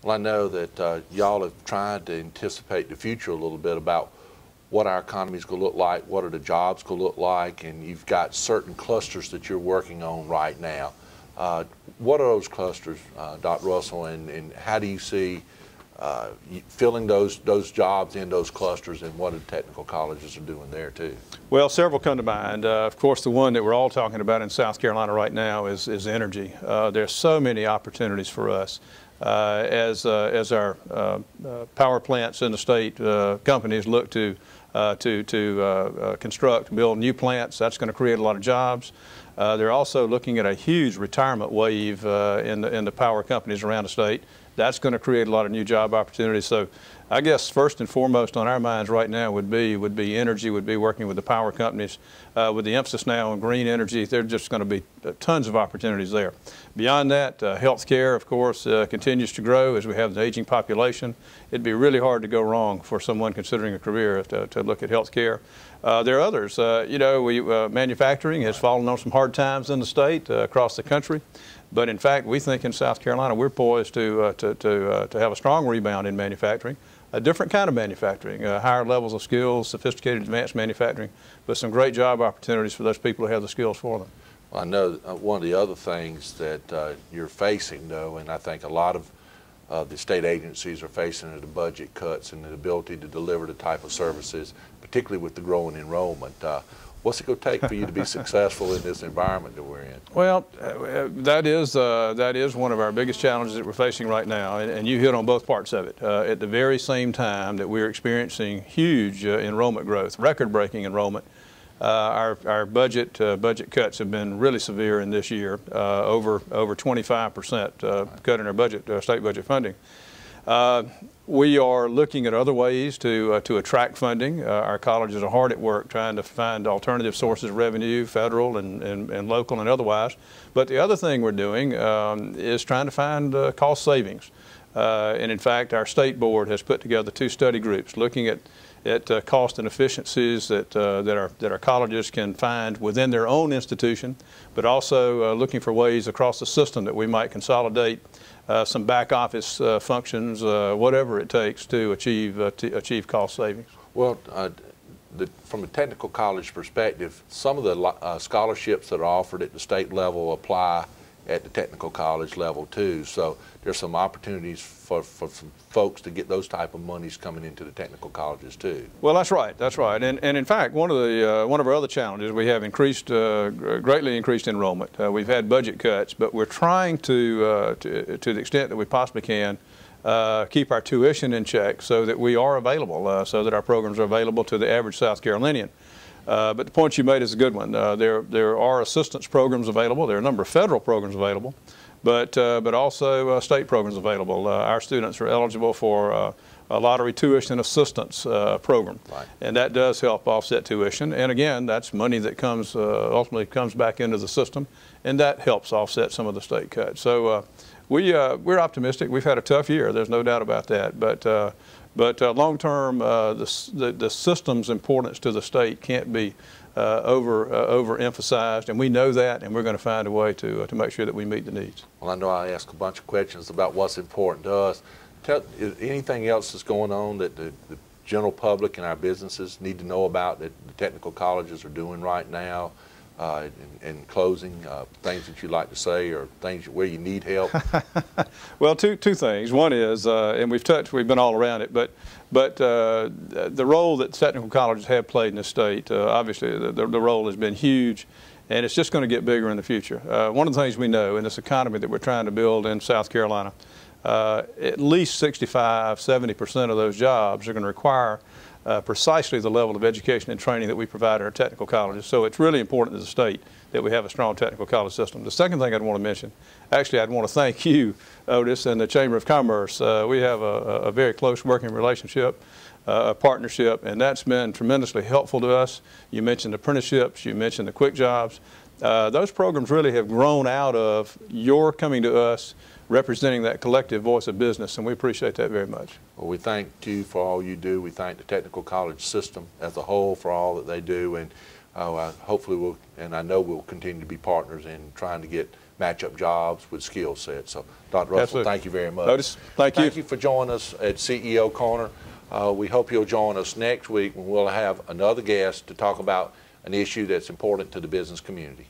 Well, I know that y'all have tried to anticipate the future a little bit about what our economy is going to look like, what are the jobs going to look like, and you've got certain clusters that you're working on right now. What are those clusters, Dr. Russell, and how do you see filling those jobs in those clusters, and what the technical colleges are doing there too? Well, several come to mind. Of course, the one that we're all talking about in South Carolina right now is energy. There's so many opportunities for us. As our power plants in the state companies look to construct, build new plants, that's going to create a lot of jobs. They're also looking at a huge retirement wave in the power companies around the state. That's going to create a lot of new job opportunities. So I guess first and foremost on our minds right now would be energy, would be working with the power companies. With the emphasis now on green energy, there's just going to be tons of opportunities there. Beyond that, healthcare, of course, continues to grow as we have the aging population. It'd be really hard to go wrong for someone considering a career to look at healthcare. There are others. Manufacturing has fallen on some hard times in the state, across the country. But in fact, we think in South Carolina we're poised to have a strong rebound in manufacturing, a different kind of manufacturing, higher levels of skills, sophisticated advanced manufacturing, but some great job opportunities for those people who have the skills for them. Well, I know one of the other things that you're facing, though, and I think a lot of the state agencies are facing, are the budget cuts and the ability to deliver the type of services, particularly with the growing enrollment. What's it going to take for you to be successful in this environment that we're in? Well, that is one of our biggest challenges that we're facing right now, and you hit on both parts of it. At the very same time that we're experiencing huge enrollment growth, record-breaking enrollment, our budget cuts have been really severe in this year, over 25% cut in our budget, state budget funding. We are looking at other ways to attract funding. Our colleges are hard at work trying to find alternative sources of revenue, federal and local and otherwise. But the other thing we're doing is trying to find cost savings. And in fact, our state board has put together 2 study groups looking at cost and efficiencies that our colleges can find within their own institution, but also looking for ways across the system that we might consolidate some back office functions, whatever it takes to achieve cost savings. Well, from a technical college perspective, some of the scholarships that are offered at the state level apply at the technical college level too. So there's some opportunities for some folks to get those type of monies coming into the technical colleges too. Well, that's right. That's right. And in fact, one of our other challenges, we have greatly increased enrollment. We've had budget cuts, but we're trying to the extent that we possibly can keep our tuition in check so that we are available, so that our programs are available to the average South Carolinian. But the point you made is a good one. There are assistance programs available. There are a number of federal programs available, but also state programs available. Our students are eligible for a lottery tuition assistance program, right. And that does help offset tuition. And again, that's money that ultimately comes back into the system, and that helps offset some of the state cuts. So we're optimistic. We've had a tough year. There's no doubt about that. But long term, the system's importance to the state can't be overemphasized, and we know that, and we're going to find a way to make sure that we meet the needs. Well, I know I asked a bunch of questions about what's important to us. Is anything else that's going on that the general public and our businesses need to know about that the technical colleges are doing right now? In closing, things that you'd like to say, or things where you need help? Well, two things. One is, and we've been all around it, but the role that technical colleges have played in the state, obviously the role has been huge, and it's just going to get bigger in the future. One of the things we know in this economy that we're trying to build in South Carolina, at least 65–70% of those jobs are going to require precisely the level of education and training that we provide at our technical colleges. So it's really important to the state that we have a strong technical college system. The second thing I'd want to mention, actually I'd want to thank you, Otis, and the Chamber of Commerce. We have a very close working relationship, a partnership, and that's been tremendously helpful to us. You mentioned apprenticeships, you mentioned the quick jobs. Those programs really have grown out of your coming to us representing that collective voice of business, and we appreciate that very much. Well, we thank you for all you do. We thank the technical college system as a whole for all that they do, and hopefully and I know we'll continue to be partners in trying to get match up jobs with skill sets. So, Dr. Russell, Absolutely. thank you very much. Otis, thank you. Thank you for joining us at CEO Corner. We hope you'll join us next week when we'll have another guest to talk about an issue that's important to the business community.